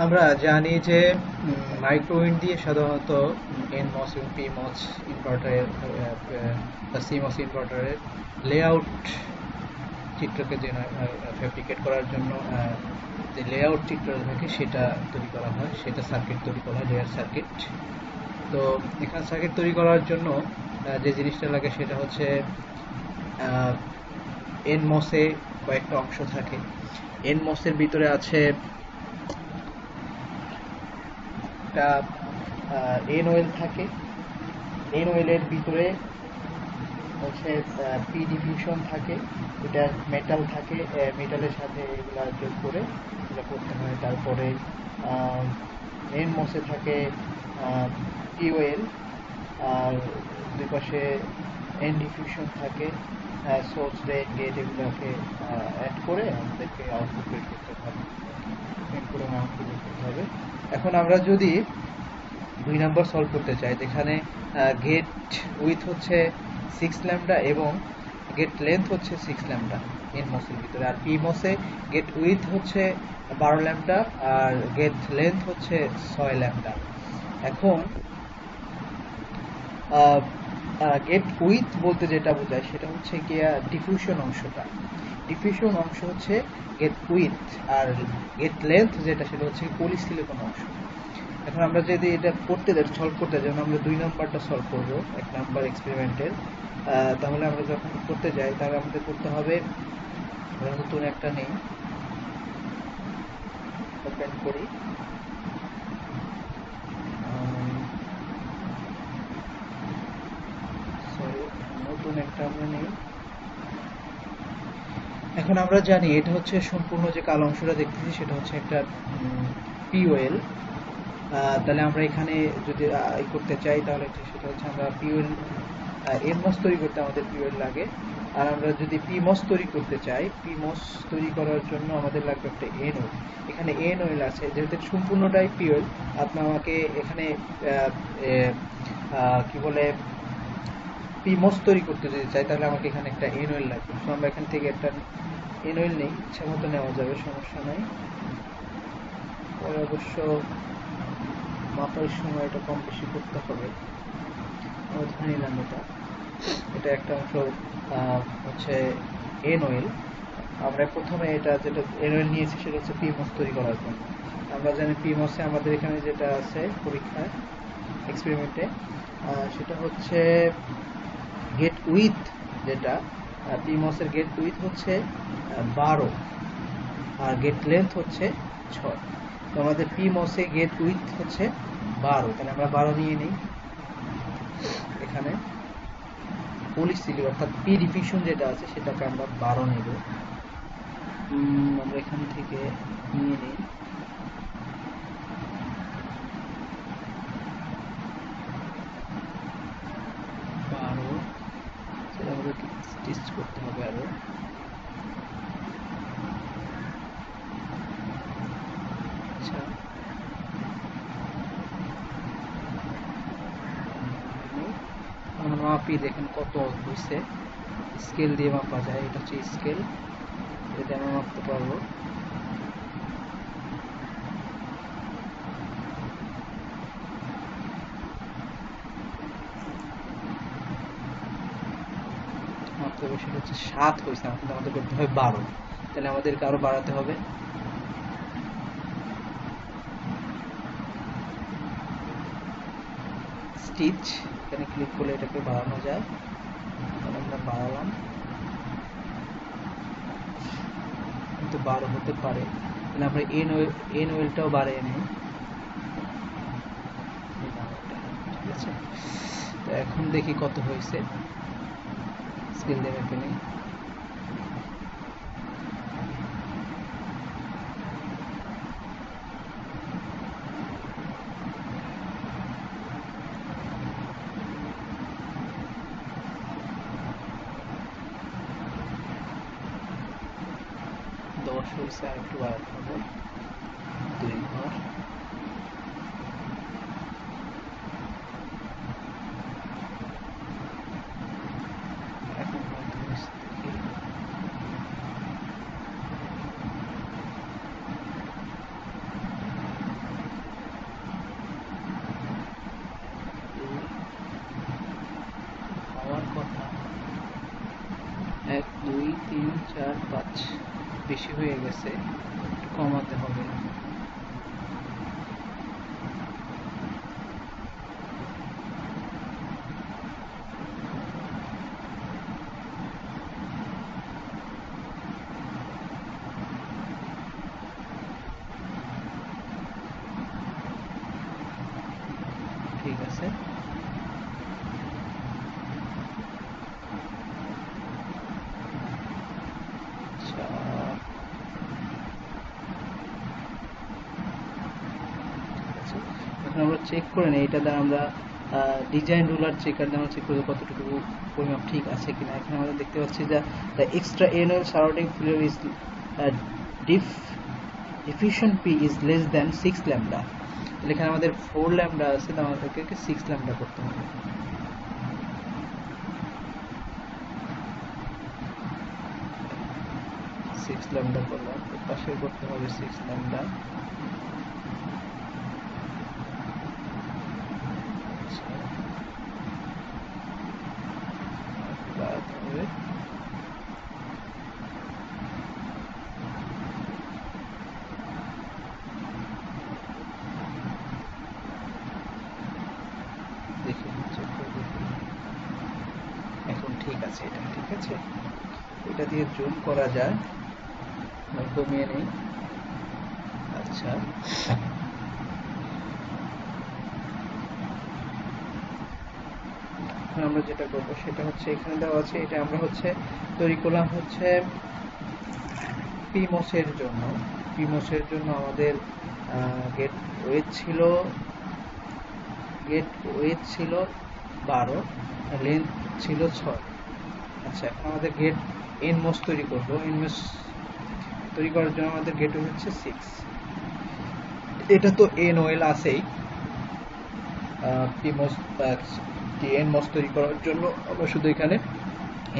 আমরা জানি যে মাইক্রোইন্ট দিয়ে সাধারণত এনমস এবং পিমস ইনভার্টারের বা সিমস ইনভার্টারের লেআউট চিত্রকে ফেব্রিকেট করার জন্য যে লেআউট চিত্র থাকে সেটা তৈরি করা হয়, সেটা সার্কিট তৈরি করা হয়, লেয়ার সার্কিট। তো এখানে সার্কিট তৈরি করার জন্য যে জিনিসটা লাগে সেটা হচ্ছে এনমসে কয়েকটা অংশ থাকে। এনমসের ভিতরে আছে একটা এন ওয়েল থাকে। এন ওয়েলের ভিতরে হচ্ছে পি ডিফিউশন থাকে, এটা মেটাল থাকে, মেটালের সাথে এগুলা যোগ করে এটা করতে হয়। তারপরে এন মসে থাকে পি ওয়েল, আর দুই পাশে এন ডিফিউশন থাকে, সোর্স ড্রেন গেট এগুলোকে অ্যাড করে আমাদেরকে আউটপুট বের করতে হবে, আউটপুট বের করতে হবে। এখন আমরা যদি 2 নম্বর সলভ করতে চাই, যেখানে গেট উইথ হচ্ছে 6 ল্যাম্বডা এবং গেট লেন্থ হচ্ছে 6 ল্যাম্বডা এন মসের ভিতরে, আর পি মসে গেট উইথ হচ্ছে 12 ল্যাম্বডা আর গেট লেন্থ হচ্ছে 6 ল্যাম্বডা। এখন গেট উইথ বলতে যেটা বোঝায় সেটা হচ্ছে গিয়া ডিফিউশন অংশটা। ডিফিউশন অংশ হচ্ছে গেট উইথ, আর গেট লেন্থ যেটা সেটা হচ্ছে পলিসিলিকন অংশ। এখন আমরা যদি এটা করতে যাই, সলভ করতে যাই, আমরা 2 নম্বরটা সলভ করব 1 নম্বর এক্সপেরিমেন্টের। তাহলে আমরা যখন করতে যাই তাহলে আমাদের করতে হবে, আমরা নতুন একটা নেই, ওপেন করি, সরি নতুন একটা আমরা নেই। এখন আমরা জানি এটা হচ্ছে সম্পূর্ণ যে কালো অংশটা দেখতেছি সেটা হচ্ছে একটা পিওএল। তাহলে আমরা এখানে যদি করতে চাই তাহলে সেটা হচ্ছে আমরা পিওএল এনমস তৈরি করতে আমাদের পিওএল লাগে। আর আমরা যদি পিমস তৈরি করতে চাই, পিমস তৈরি করার জন্য আমাদের লাগবে একটা এন ওয়েল। এখানে এন ওয়েল আছে, যেহেতু সম্পূর্ণটাই পিওএল, আপনি আমাকে এখানে কি বলে পিমস তৈরি করতে যদি চাই তাহলে আমাকে এখানে একটা এন ওয়েল লাগবে। তো আমরা এখান থেকে একটা এন ওয়েল নেই, ইচ্ছা মতো নেওয়া যাবে, সমস্যা নাই। পরে অবশ্য মাপার সময় এটা কম বেশি করতে হবে। আমরা ধরে নিলাম এটা একটা অংশ হচ্ছে এন ওয়েল। আমরা প্রথমে এটা যেটা এন ওয়েল নিয়েছি সেটা হচ্ছে পিমস তৈরি করার জন্য। আমরা জানি পিমসে আমাদের এখানে যেটা আছে পরীক্ষায় এক্সপেরিমেন্টে সেটা হচ্ছে গেট উইথ, যেটা পিমসের গেট উইথ হচ্ছে 12 আর গেট লেন্থ হচ্ছে 6। তো আমাদের পিমসে গেট উইথ হচ্ছে 12, তাহলে আমরা 12 নিয়ে নিই। এখানে পলিসিলি অর্থাৎ পি ডিফিউশন যেটা আছে সেটাকে আমরা 12 নেব। আমরা এখান থেকে নিয়ে নিই টেস্ট করতে হবে আরো। আচ্ছা, আমরা মাপি, দেখেন কত হয়েছে। স্কেল দিয়ে মাপা যায়, এটা হচ্ছে স্কেল, এটা আমরা মাপতে পারবো। মাপতে হবে, সেটা হচ্ছে 7 হয়েছে, কিন্তু আমাদের করতে হবে 12, তাহলে আমাদেরকে আরো বাড়াতে হবে। স্টিচ, এখানে ক্লিক করলে এটাকে বাড়ানো যায়, তাহলে আমরা বাড়ালাম, কিন্তু 12 হতে পারে, তাহলে আমরা এন ওয়েলটাও বাড়িয়ে নিই। ঠিক আছে, তো এখন দেখি কত হয়েছে, স্কেল দিয়ে মেপে নিই। হয়েছে, আর একটু বাড়াতে হবে, 2 ঘর। এখন বেশি হয়ে গেছে, একটু কমাতে হবে। ঠিক আছে, এখন আমরা চেক করে নিই, এটা দ্বারা আমরা ডিজাইন রুলার চেকার দ্বারা চেক করবো কতটুকু পরিমাপ ঠিক আছে কিনা। এখন আমরা দেখতে পাচ্ছি যে the extra annual surrounding field is diffusion P is less than 6 lambda. তাহলে এখানে আমাদের 4 ল্যাম্ডা আছে, তো আমাদেরকে 6 ল্যাম্ডা করতে হবে। সিক্স ল্যাম্ডা করলাম, পাশে করতে হবে 6 ল্যাম্ডা। দেখি এখন ঠিক আছে, এটা ঠিক আছে, এটা দিয়ে জুম করা যায়, কমিয়ে নেই। আচ্ছা, আমরা যেটা করবো সেটা হচ্ছে এখানে দেওয়া আছে, এটা আমরা হচ্ছে তৈরি করলাম হচ্ছে পিমোসের জন্য। পিমোসের জন্য আমাদের গেট ওয়েট ছিল 12, লেন্থ ছিল 6। আচ্ছা, এখন আমাদের গেট এনমোস তৈরি করবো। এনমোস তৈরি করার জন্য আমাদের গেট হচ্ছে 6। এটা তো এন ওয়েল আছেই, পিমোস এনমোস তৈরি করার জন্য আমরা শুধু এখানে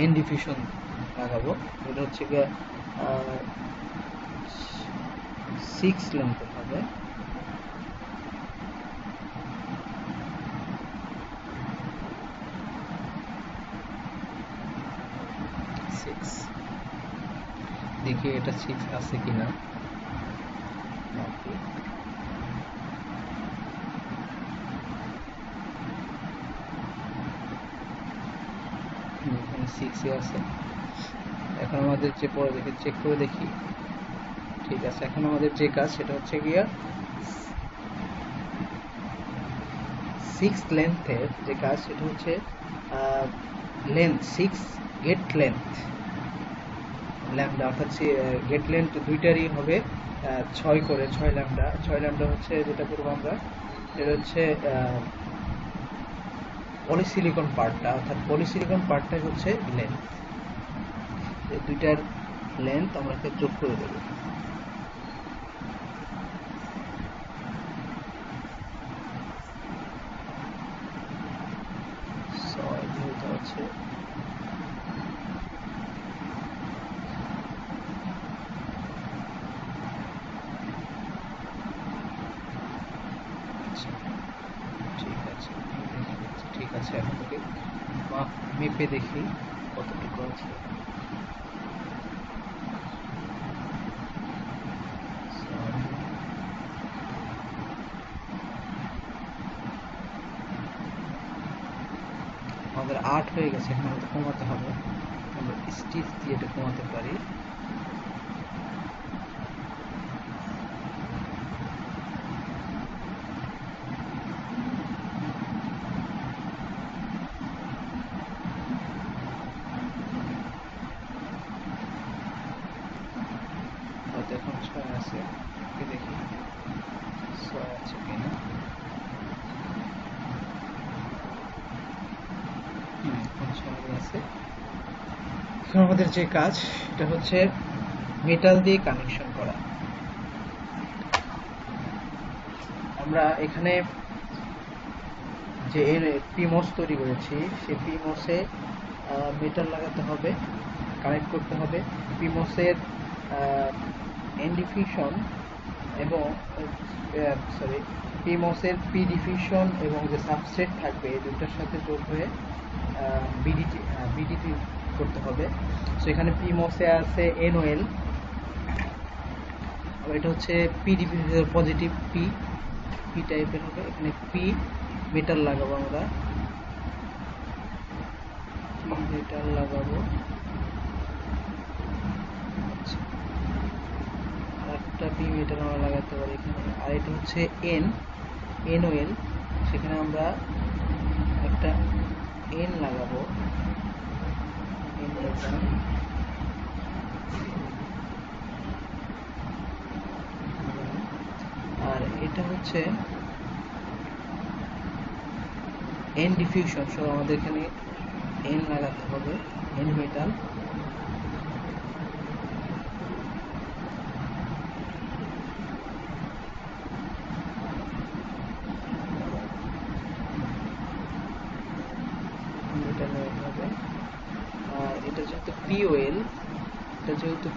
এন ডিফিউশন লাগাবো। এটা হচ্ছে গিয়ে 6 লেন্থের হবে। দেখি এটা 6 আছে কিনা। এখানে 6 আছে। এখন আমাদের যে পরে দেখি চেক করে দেখি, ঠিক আছে। এখন আমাদের যে কাজ সেটা হচ্ছে গিয়া 6 লেন্থের যে কাজ সেটা হচ্ছে লেন্থ 6 গেট লেন্থ ল্যাম্ডা, অর্থাৎ গেট লেন্থ দুইটারই হবে 6 করে, 6 ল্যাম্ডা। 6 ল্যাম্ডা হচ্ছে যেটা করবো আমরা, এটা হচ্ছে পলিসিলিকন পার্টটা, অর্থাৎ পলিসিলিকন পার্টটাই হচ্ছে লেন্থ। এই দুইটার লেন্থ আমরা যোগ করে দেবো। ঠিক আছে, এখন থেকে মাপ মেপে দেখি কতটুকু আছে। আমাদের 8 হয়ে গেছে, এখন আমাদের কমাতে হবে। আমরা স্টিচ দিয়ে এটা কমাতে পারি। এখন 6 আছে, দেখি 6 আছে কিনা। আছে। এখন আমাদের যে কাজ এটা হচ্ছে মেটাল দিয়ে কানেকশন করা। আমরা এখানে যে পিমোস তৈরি করেছি সেই পিমোসে মেটাল লাগাতে হবে, কানেক্ট করতে হবে। পিমোসের এন ডিফিউশন এবং পিমোসের পি ডিফিউশন এবং যে সাবস্ট্রেট থাকবে এই দুটার সাথে যোগ হয়ে বিডিটি করতে হবে। সো এখানে পি মসে আছে NOL, এটা হচ্ছে পিডিপি পজিটিভ পি টাইপের হবে। এখানে পি মেটাল লাগাবো আমরা, পি মেটাল লাগাবো। একটা পি মেটাল আমরা লাগাতে পারি এখানে। আর এটা হচ্ছে NOL, সেখানে আমরা একটা N লাগাবো, N লাগাবো। আর এটা হচ্ছে N ডিফিউশন, সো আমাদের এখানে N লাগাতে হবে, N মেটাল। আর এটা যেহেতু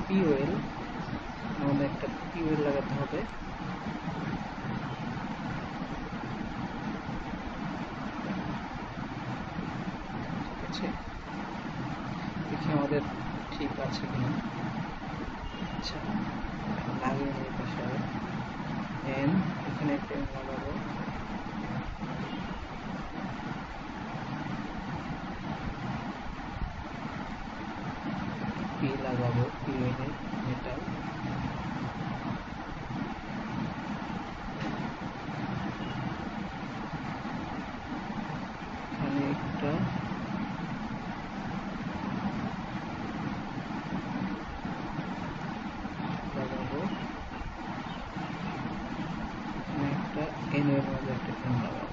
POL, আমাদের একটা POL লাগাতে হবে। দেখি আমাদের ঠিক আছে কিনা। আচ্ছা, লাগিয়ে নিয়ে পাশে N, এখানে একটা N লাগাবো। পি লাগাবো, POL মেটাল। এখানে একটা লাগাবো, এখানে একটা N এর মধ্যে একটা N লাগাবো।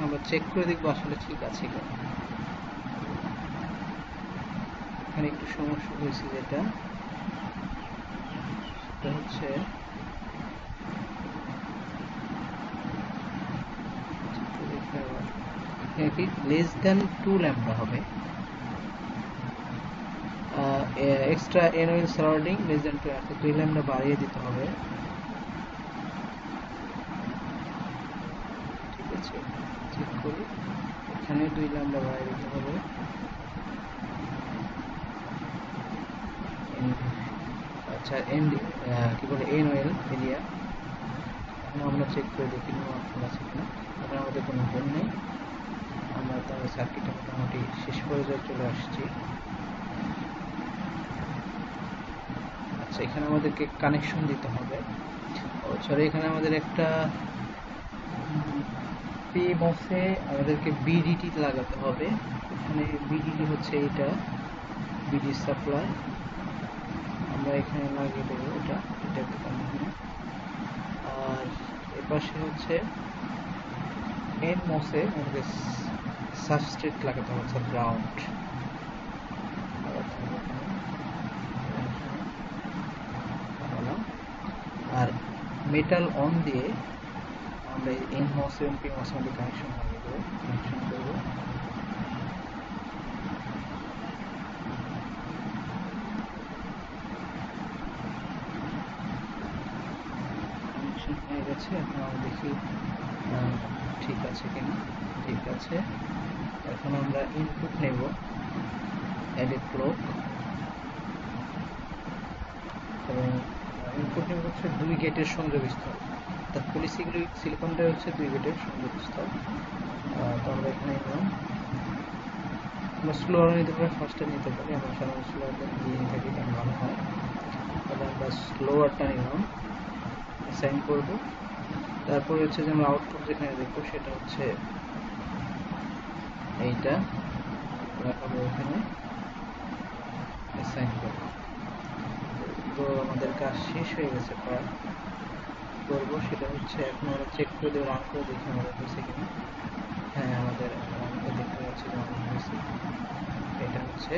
আমরা চেক করে দেখবো আসলে ঠিক আছে কিনা। এখানে একটু সমস্যা হয়েছে, যেটা হচ্ছে লেস দেন 2 ল্যাম্ডা হবে। Extra NOL surrounding less than 2, অর্থাৎ 2 ল্যাম্ডা বাড়িয়ে দিতে হবে। ঠিক আছে, চেক করি, এখানে 2 ল্যাম্ডা বাড়িয়ে দিতে হবে। আচ্ছা, কি বলে NOL এরিয়া। আমরা চেক করে দেখি নোয়ার আছে কিনা। এখন আমাদের কোনো ভুল নেই, আমরা তাহলে সার্কিটটা মোটামুটি শেষ পর্যায়ে চলে আসছি। আচ্ছা, এখানে আমাদেরকে কানেকশন দিতে হবে। সরি, এখানে আমাদের একটা PMOS-এ আমাদেরকে BDT লাগাতে হবে। এখানে BDT হচ্ছে এটা, BD সাপ্লাই। আমরা এখানে লাগিয়ে দেবো এটা আর এপাশে হচ্ছে NMOS-এ আমাদের সাবস্ট্রেট লাগাতে হবে, গ্রাউন্ড লাগাতে হবে। আর মেটাল অন দিয়ে আমরা NMOS এবং PMOS এর মধ্যে কানেকশন করবো। কানেকশন হয়ে গেছে। এখন আমরা দেখি ঠিক আছে কিনা। ঠিক আছে, এখন আমরা ইনপুট নেব, অ্যাডেড ক্লক, এবং ইনপুট নেব হচ্ছে 2 গেটের সংযোগস্থল, অর্থাৎ পলিসিলিকনটা হচ্ছে 2 গেটের সংযোগস্থল। তো আমরা এখানে নিলাম, আমরা স্লোয়ার নিতে পারি, ফার্স্টে নিতে পারি, আমরা সাধারণত স্লোয়ারটা দিয়ে নিয়ে থাকি, কারণ ভালো হয়। তাহলে আমরা স্লোয়ারটা নিলাম, অ্যাসাইন করব। তারপরে হচ্ছে যে আমরা আউটপুট যেখানে দেখবো সেটা হচ্ছে এইটা, রাখাবো এখানে, অ্যাসাইন করব। তো আমাদের কাজ শেষ হয়ে গেছে। প্রায় করবো সেটা হচ্ছে এখন আমরা চেক করে দেবো, রান করে দেখি আমাদের হয়েছে কিনা। হ্যাঁ, আমাদের দেখতে পাচ্ছি যে আমাদের হয়েছে। এটা হচ্ছে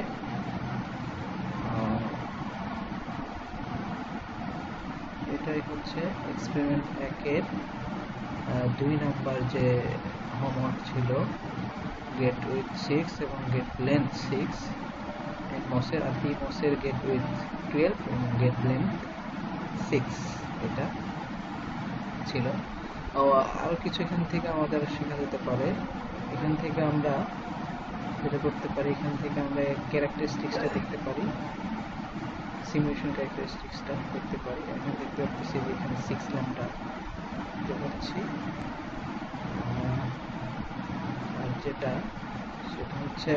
এটাই হচ্ছে এক্সপেরিমেন্ট 1-এর 2 নাম্বার যে হোমওয়ার্ক ছিল, গেট উইথ 6 এবং গেট লেন্থ 6 NMOS-এর, আর PMOS-এর গেট উইথ 12 এবং গেট লেন্থ 6 এটা ছিল। আরো কিছু এখান থেকে আমাদের শেখা যেতে পারে। এখান থেকে আমরা যেটা করতে পারি, এখান থেকে আমরা ক্যারেক্টারিস্টিক্সটা দেখতে পারি, সিমুলেশন ক্যারেক্টারিস্টিক্সটা দেখতে পারি। এখন দেখতে পাচ্ছি যে এখানে 6 ল্যাম্বডা দেখতে পাচ্ছি। আর যেটা সেটা হচ্ছে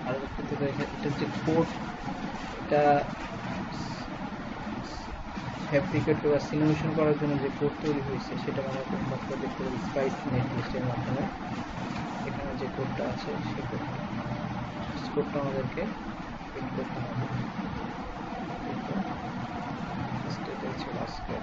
আর দেখতে পারি এটা যে কোড, এটা ফ্যাব্রিকেট বা সিমুলেশন করার জন্য যে কোড তৈরি হয়েছে সেটা আমরা মাত্র দেখতে পারি স্পাইস নেটলিস্টের মাধ্যমে। এখানে যে কোডটা আছে সেই কোডটা আমাদেরকে প্রিন্ট করতে হবে। এটাই ছিল আজকে